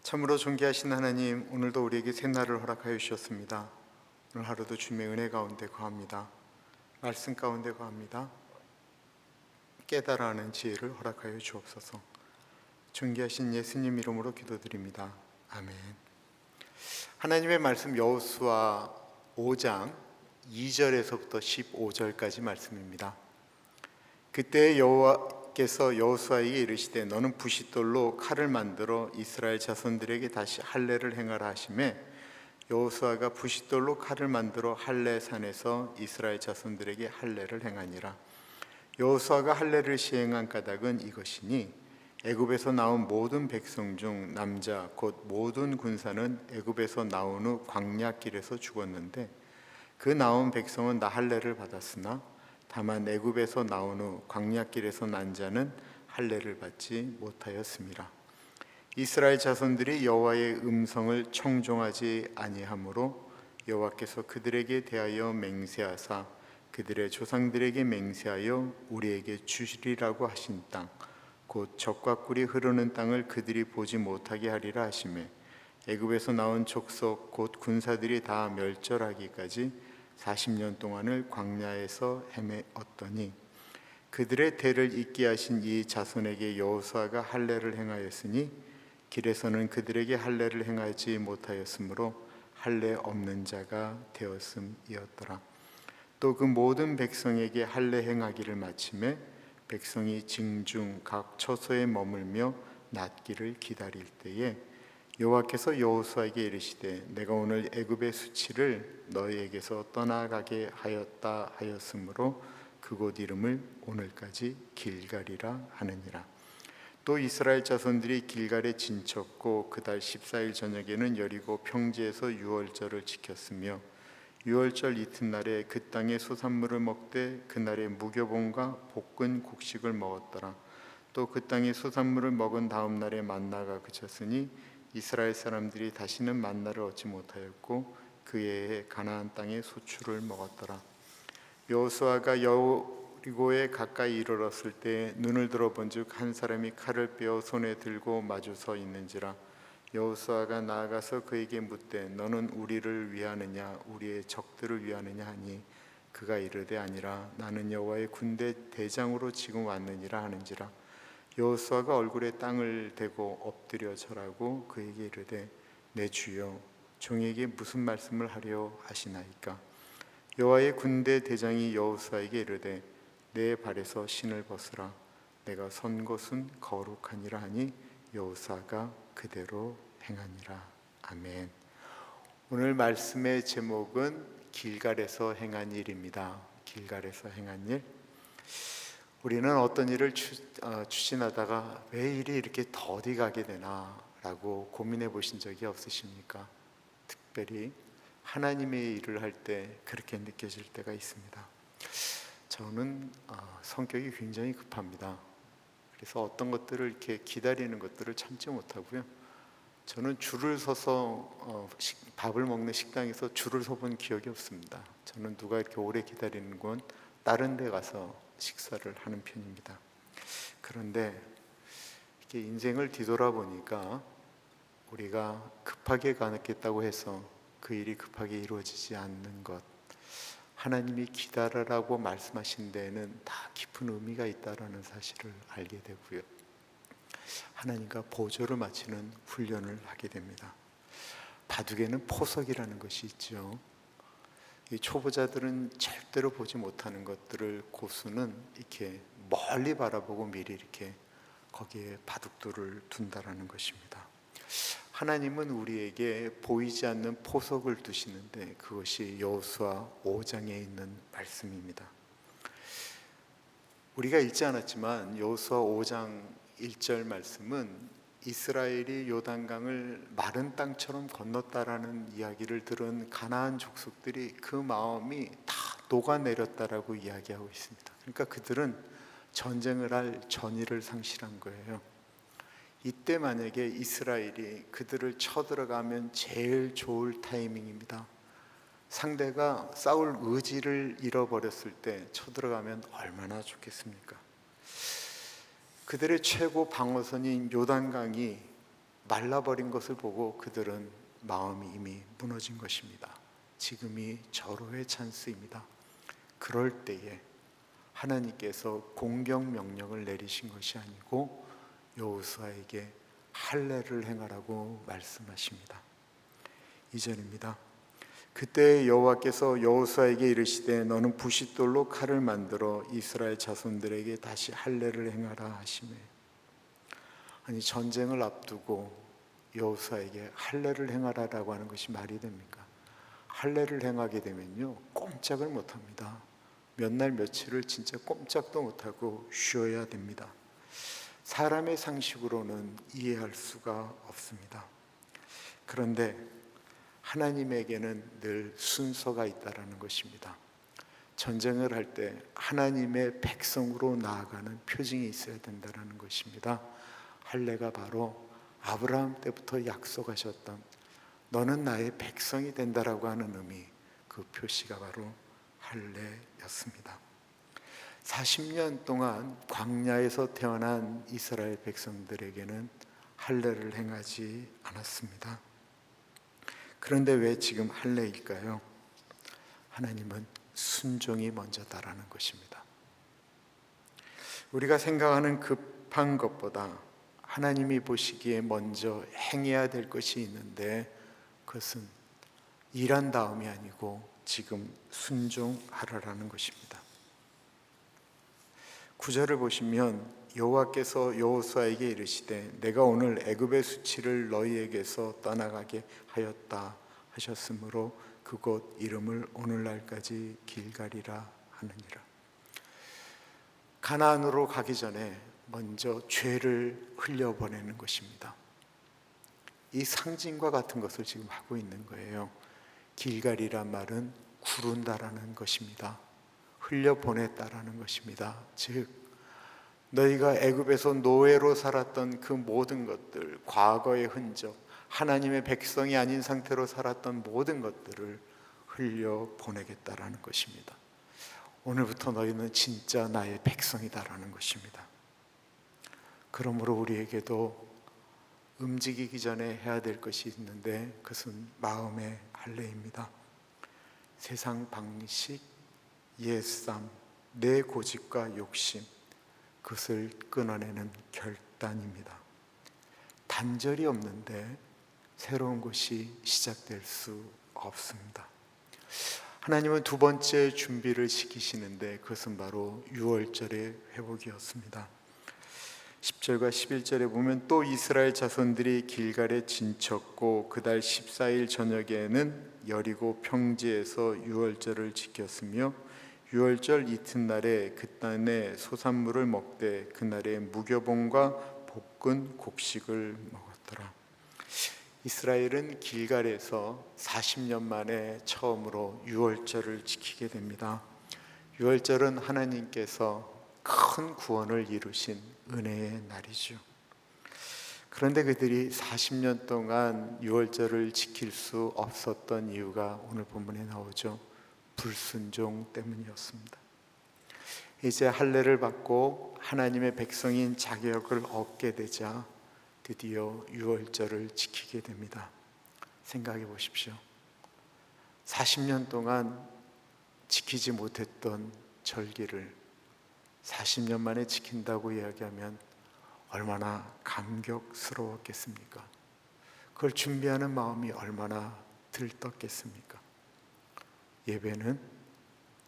참으로 존귀하신 하나님, 오늘도 우리에게 새날을 허락하여 주셨습니다. 오늘 하루도 주님의 은혜 가운데 거합니다. 말씀 가운데 거합니다. 깨달아 하는 지혜를 허락하여 주옵소서. 존귀하신 예수님 이름으로 기도드립니다. 아멘. 하나님의 말씀 여호수아 5장 2절에서부터 15절까지 말씀입니다. 그때 여호와께서 여호수아에게 이르시되 너는 부싯돌로 칼을 만들어 이스라엘 자손들에게 다시 할례를 행하라 하시매 여호수아가 부싯돌로 칼을 만들어 할례 산에서 이스라엘 자손들에게 할례를 행하니라. 여호수아가 할례를 시행한 까닭은 이것이니 애굽에서 나온 모든 백성 중 남자 곧 모든 군사는 애굽에서 나온 후 광야길에서 죽었는데 그 나온 백성은 나 할례를 받았으나 다만 애굽에서 나온 후 광야길에서 난 자는 할례를 받지 못하였습니다. 이스라엘 자손들이 여호와의 음성을 청종하지 아니하므로 여호와께서 그들에게 대하여 맹세하사 그들의 조상들에게 맹세하여 우리에게 주시리라고 하신 땅 곧 젖과 꿀이 흐르는 땅을 그들이 보지 못하게 하리라 하시매 애굽에서 나온 족속 곧 군사들이 다 멸절하기까지 40년 동안을 광야에서 헤매었더니 그들의 대를 잇게 하신 이 자손에게 여호수아가 할례를 행하였으니 길에서는 그들에게 할례를 행하지 못하였으므로 할례 없는 자가 되었음이었더라. 또 그 모든 백성에게 할례 행하기를 마치매 백성이 징중 각 처소에 머물며 낫기를 기다릴 때에 여호와께서 여호수아에게 이르시되 내가 오늘 애굽의 수치를 너희에게서 떠나가게 하였다 하였으므로 그곳 이름을 오늘까지 길갈이라 하느니라. 또 이스라엘 자손들이 길갈에 진쳤고 그달 14일 저녁에는 여리고 평지에서 유월절을 지켰으며 유월절 이튿날에 그 땅의 소산물을 먹되 그날에 무교봉과 볶은 곡식을 먹었더라. 또 그 땅의 소산물을 먹은 다음 날에 만나가 그쳤으니 이스라엘 사람들이 다시는 만나를 얻지 못하였고 그 해에 가나안 땅의 소출을 먹었더라. 여호수아가 여리고에 가까이 이르렀을 때 눈을 들어본즉 한 사람이 칼을 빼어 손에 들고 마주 서 있는지라. 여호수아가 나아가서 그에게 묻되 너는 우리를 위하느냐 우리의 적들을 위하느냐 하니 그가 이르되 아니라 나는 여호와의 군대 대장으로 지금 왔느니라 하는지라. 여호수아가 얼굴에 땅을 대고 엎드려 절하고 그에게 이르되 내 주여 종에게 무슨 말씀을 하려 하시나이까. 여호와의 군대 대장이 여호수아에게 이르되 내 발에서 신을 벗으라 내가 선 곳은 거룩하니라 하니 여호수아가 그대로 행하니라. 아멘. 오늘 말씀의 제목은 길갈에서 행한 일입니다. 길갈에서 행한 일. 우리는 어떤 일을 추진하다가 왜 일이 이렇게 더디 가게 되나 라고 고민해 보신 적이 없으십니까? 특별히 하나님의 일을 할 때 그렇게 느껴질 때가 있습니다. 저는 성격이 굉장히 급합니다. 그래서 어떤 것들을 이렇게 기다리는 것들을 참지 못하고요. 저는 줄을 서서 밥을 먹는 식당에서 줄을 서본 기억이 없습니다. 저는 누가 이렇게 오래 기다리는 건 다른 데 가서 식사를 하는 편입니다. 그런데 이렇게 인생을 뒤돌아보니까 우리가 급하게 가겠다고 해서 그 일이 급하게 이루어지지 않는 것, 하나님이 기다리라고 말씀하신 데에는 다 깊은 의미가 있다는 사실을 알게 되고요. 하나님과 보조를 맞추는 훈련을 하게 됩니다. 바둑에는 포석이라는 것이 있죠. 이 초보자들은 절대로 보지 못하는 것들을 고수는 이렇게 멀리 바라보고 미리 이렇게 거기에 바둑돌을 둔다라는 것입니다. 하나님은 우리에게 보이지 않는 포석을 두시는데 그것이 여호수아 5장에 있는 말씀입니다. 우리가 읽지 않았지만 여호수아 5장 1절 말씀은 이스라엘이 요단강을 마른 땅처럼 건넜다라는 이야기를 들은 가나안 족속들이 그 마음이 다 녹아내렸다라고 이야기하고 있습니다. 그러니까 그들은 전쟁을 할 전의를 상실한 거예요. 이때 만약에 이스라엘이 그들을 쳐들어가면 제일 좋을 타이밍입니다. 상대가 싸울 의지를 잃어버렸을 때 쳐들어가면 얼마나 좋겠습니까? 그들의 최고 방어선인 요단강이 말라버린 것을 보고 그들은 마음이 이미 무너진 것입니다. 지금이 절호의 찬스입니다. 그럴 때에 하나님께서 공격 명령을 내리신 것이 아니고 여호수아에게 할례를 행하라고 말씀하십니다. 2절입니다. 그때 여호와께서 여호수아에게 이르시되 너는 부싯돌로 칼을 만들어 이스라엘 자손들에게 다시 할례를 행하라 하시매. 아니, 전쟁을 앞두고 여호수아에게 할례를 행하라라고 하는 것이 말이 됩니까? 할례를 행하게 되면요, 꼼짝을 못합니다. 몇 날 며칠을 진짜 꼼짝도 못하고 쉬어야 됩니다. 사람의 상식으로는 이해할 수가 없습니다. 그런데 하나님에게는 늘 순서가 있다라는 것입니다. 전쟁을 할 때 하나님의 백성으로 나아가는 표징이 있어야 된다는 것입니다. 할례가 바로 아브라함 때부터 약속하셨던 너는 나의 백성이 된다라고 하는 의미, 그 표시가 바로 할례였습니다. 40년 동안 광야에서 태어난 이스라엘 백성들에게는 할례를 행하지 않았습니다. 그런데 왜 지금 할례일까요? 하나님은 순종이 먼저다라는 것입니다. 우리가 생각하는 급한 것보다 하나님이 보시기에 먼저 행해야 될 것이 있는데 그것은 일한 다음이 아니고 지금 순종하라라는 것입니다. 9절을 보시면 여호와께서 여호수아에게 이르시되 내가 오늘 애굽의 수치를 너희에게서 떠나가게 하였다 하셨으므로 그곳 이름을 오늘날까지 길갈이라 하느니라. 가나안으로 가기 전에 먼저 죄를 흘려보내는 것입니다. 이 상징과 같은 것을 지금 하고 있는 거예요. 길갈이란 말은 구른다라는 것입니다. 흘려보냈다라는 것입니다. 즉 너희가 애굽에서 노예로 살았던 그 모든 것들, 과거의 흔적, 하나님의 백성이 아닌 상태로 살았던 모든 것들을 흘려보내겠다라는 것입니다. 오늘부터 너희는 진짜 나의 백성이다라는 것입니다. 그러므로 우리에게도 움직이기 전에 해야 될 것이 있는데 그것은 마음의 할례입니다. 세상 방식, 옛삶, 내 고집과 욕심, 그것을 끊어내는 결단입니다. 단절이 없는데 새로운 것이 시작될 수 없습니다. 하나님은 두 번째 준비를 시키시는데 그것은 바로 유월절의 회복이었습니다. 10절과 11절에 보면 또 이스라엘 자손들이 길갈에 진쳤고 그달 14일 저녁에는 여리고 평지에서 유월절을 지켰으며 유월절 이튿날에 그 땅의 소산물을 먹되 그날에 무교봉과 볶은 곡식을 먹었더라. 이스라엘은 길갈에서 40년 만에 처음으로 유월절을 지키게 됩니다. 유월절은 하나님께서 큰 구원을 이루신 은혜의 날이죠. 그런데 그들이 40년 동안 유월절을 지킬 수 없었던 이유가 오늘 본문에 나오죠. 불순종 때문이었습니다. 이제 할례를 받고 하나님의 백성인 자격을 얻게 되자 드디어 유월절을 지키게 됩니다. 생각해 보십시오. 40년 동안 지키지 못했던 절기를 40년 만에 지킨다고 이야기하면 얼마나 감격스러웠겠습니까? 그걸 준비하는 마음이 얼마나 들떴겠습니까? 예배는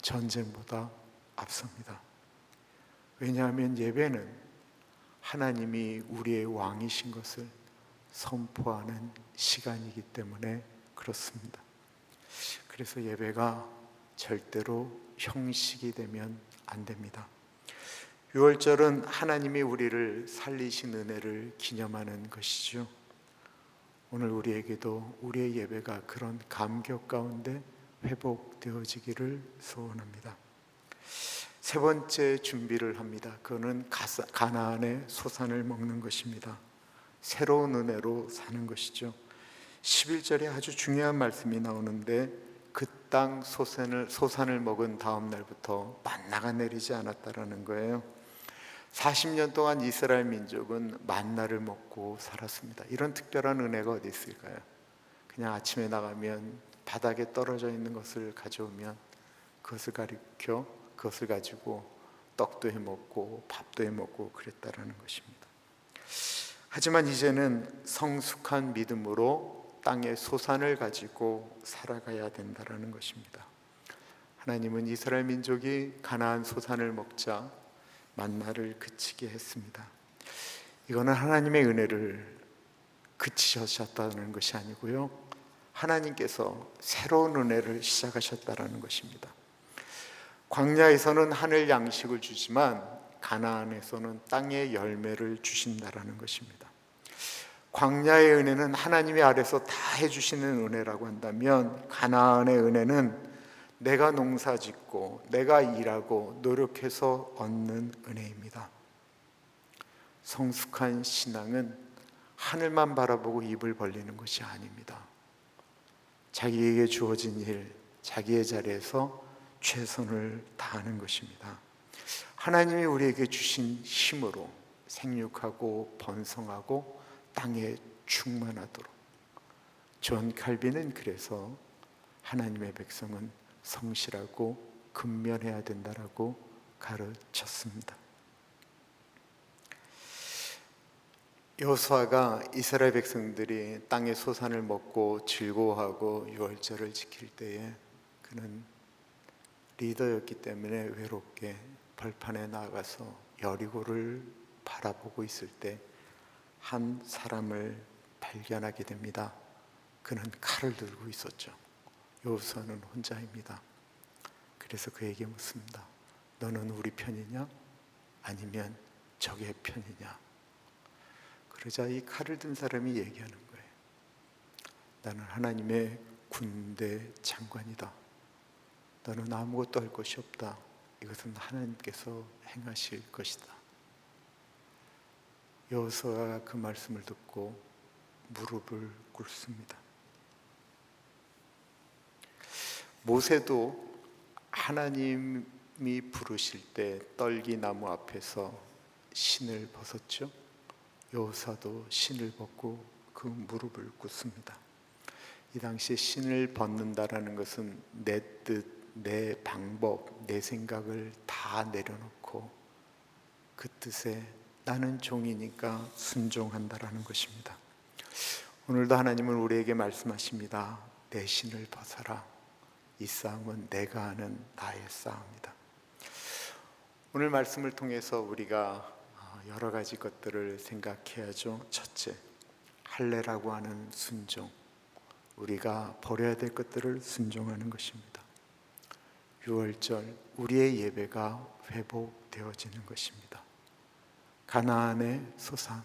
전쟁보다 앞섭니다. 왜냐하면 예배는 하나님이 우리의 왕이신 것을 선포하는 시간이기 때문에 그렇습니다. 그래서 예배가 절대로 형식이 되면 안 됩니다. 유월절은 하나님이 우리를 살리신 은혜를 기념하는 것이죠. 오늘 우리에게도 우리의 예배가 그런 감격 가운데 회복되어지기를 소원합니다. 세 번째 준비를 합니다. 그거는 가나안의 소산을 먹는 것입니다. 새로운 은혜로 사는 것이죠. 11절에 아주 중요한 말씀이 나오는데 그 땅 소산을 먹은 다음 날부터 만나가 내리지 않았다라는 거예요. 40년 동안 이스라엘 민족은 만나를 먹고 살았습니다. 이런 특별한 은혜가 어디 있을까요? 그냥 아침에 나가면 바닥에 떨어져 있는 것을 가져오면 그것을 가리켜 그것을 가지고 떡도 해 먹고 밥도 해 먹고 그랬다라는 것입니다. 하지만 이제는 성숙한 믿음으로 땅의 소산을 가지고 살아가야 된다라는 것입니다. 하나님은 이스라엘 민족이 가나안 소산을 먹자 만나를 그치게 했습니다. 이거는 하나님의 은혜를 그치셨다는 것이 아니고요, 하나님께서 새로운 은혜를 시작하셨다는 것입니다. 광야에서는 하늘 양식을 주지만 가나안에서는 땅의 열매를 주신다라는 것입니다. 광야의 은혜는 하나님의 아래서 다 해주시는 은혜라고 한다면, 가나안의 은혜는 내가 농사짓고 내가 일하고 노력해서 얻는 은혜입니다. 성숙한 신앙은 하늘만 바라보고 입을 벌리는 것이 아닙니다. 자기에게 주어진 일, 자기의 자리에서 최선을 다하는 것입니다. 하나님이 우리에게 주신 힘으로 생육하고 번성하고 땅에 충만하도록. 존 칼빈은 그래서 하나님의 백성은 성실하고 근면해야 된다라고 가르쳤습니다. 여호수아가 이스라엘 백성들이 땅의 소산을 먹고 즐거워하고 유월절을 지킬 때에 그는 리더였기 때문에 외롭게 벌판에 나가서 여리고를 바라보고 있을 때 한 사람을 발견하게 됩니다. 그는 칼을 들고 있었죠. 여호수아는 혼자입니다. 그래서 그에게 묻습니다. 너는 우리 편이냐? 아니면 적의 편이냐? 그러자 이 칼을 든 사람이 얘기하는 거예요. 나는 하나님의 군대 장관이다. 너는 아무것도 할 것이 없다. 이것은 하나님께서 행하실 것이다. 여호수아가 그 말씀을 듣고 무릎을 꿇습니다. 모세도 하나님이 부르실 때 떨기나무 앞에서 신을 벗었죠. 여호수아도 신을 벗고 그 무릎을 꿇습니다. 이 당시에 신을 벗는다라는 것은 내 뜻, 내 방법, 내 생각을 다 내려놓고 그 뜻에 나는 종이니까 순종한다라는 것입니다. 오늘도 하나님은 우리에게 말씀하십니다. 내 신을 벗어라. 이 싸움은 내가 하는 나의 싸움이다. 오늘 말씀을 통해서 우리가 여러 가지 것들을 생각해야죠. 첫째, 할례라고 하는 순종, 우리가 버려야 될 것들을 순종하는 것입니다. 유월절, 우리의 예배가 회복되어지는 것입니다. 가나안의 소산,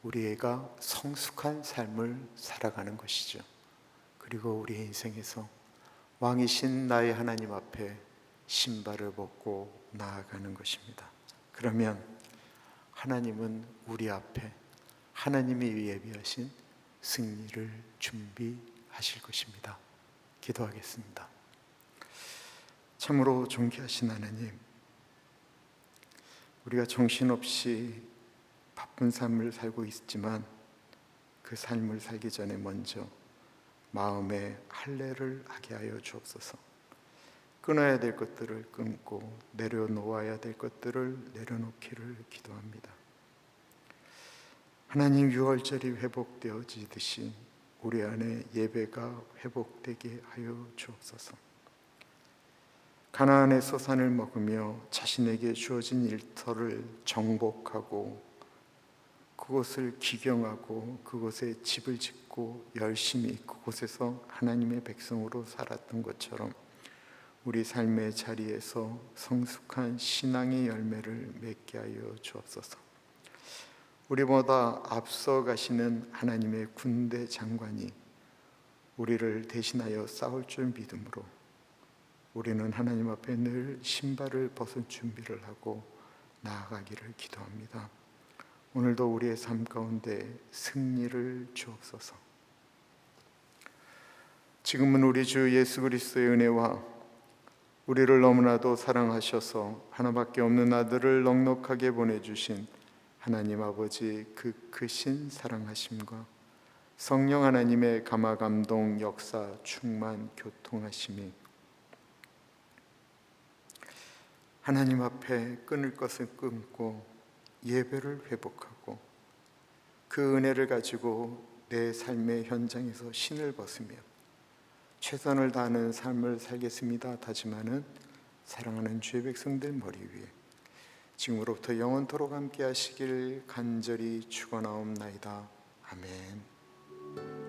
우리가 성숙한 삶을 살아가는 것이죠. 그리고 우리의 인생에서 왕이신 나의 하나님 앞에 신발을 벗고 나아가는 것입니다. 그러면 하나님은 우리 앞에 하나님이 예비하신 승리를 준비하실 것입니다. 기도하겠습니다. 참으로 존귀하신 하나님, 우리가 정신없이 바쁜 삶을 살고 있지만 그 삶을 살기 전에 먼저 마음에 할례를 하게 하여 주옵소서. 끊어야 될 것들을 끊고 내려놓아야 될 것들을 내려놓기를 기도합니다. 하나님, 유월절이 회복되어지듯이 우리 안에 예배가 회복되게 하여 주옵소서. 가나안의 소산을 먹으며 자신에게 주어진 일터를 정복하고 그곳을 기경하고 그곳에 집을 짓고 열심히 그곳에서 하나님의 백성으로 살았던 것처럼 우리 삶의 자리에서 성숙한 신앙의 열매를 맺게 하여 주옵소서. 우리보다 앞서 가시는 하나님의 군대 장관이 우리를 대신하여 싸울 줄 믿음으로 우리는 하나님 앞에 늘 신발을 벗은 준비를 하고 나아가기를 기도합니다. 오늘도 우리의 삶 가운데 승리를 주옵소서. 지금은 우리 주 예수 그리스도의 은혜와 우리를 너무나도 사랑하셔서 하나밖에 없는 아들을 넉넉하게 보내주신 하나님 아버지 그 크신 사랑하심과 성령 하나님의 감화감동 역사 충만 교통하심이 하나님 앞에 끊을 것을 끊고 예배를 회복하고 그 은혜를 가지고 내 삶의 현장에서 신을 벗으며 최선을 다하는 삶을 살겠습니다 다짐하는 사랑하는 주의 백성들 머리 위에 지금으로부터 영원토록 함께 하시길 간절히 축원하옵나이다. 아멘.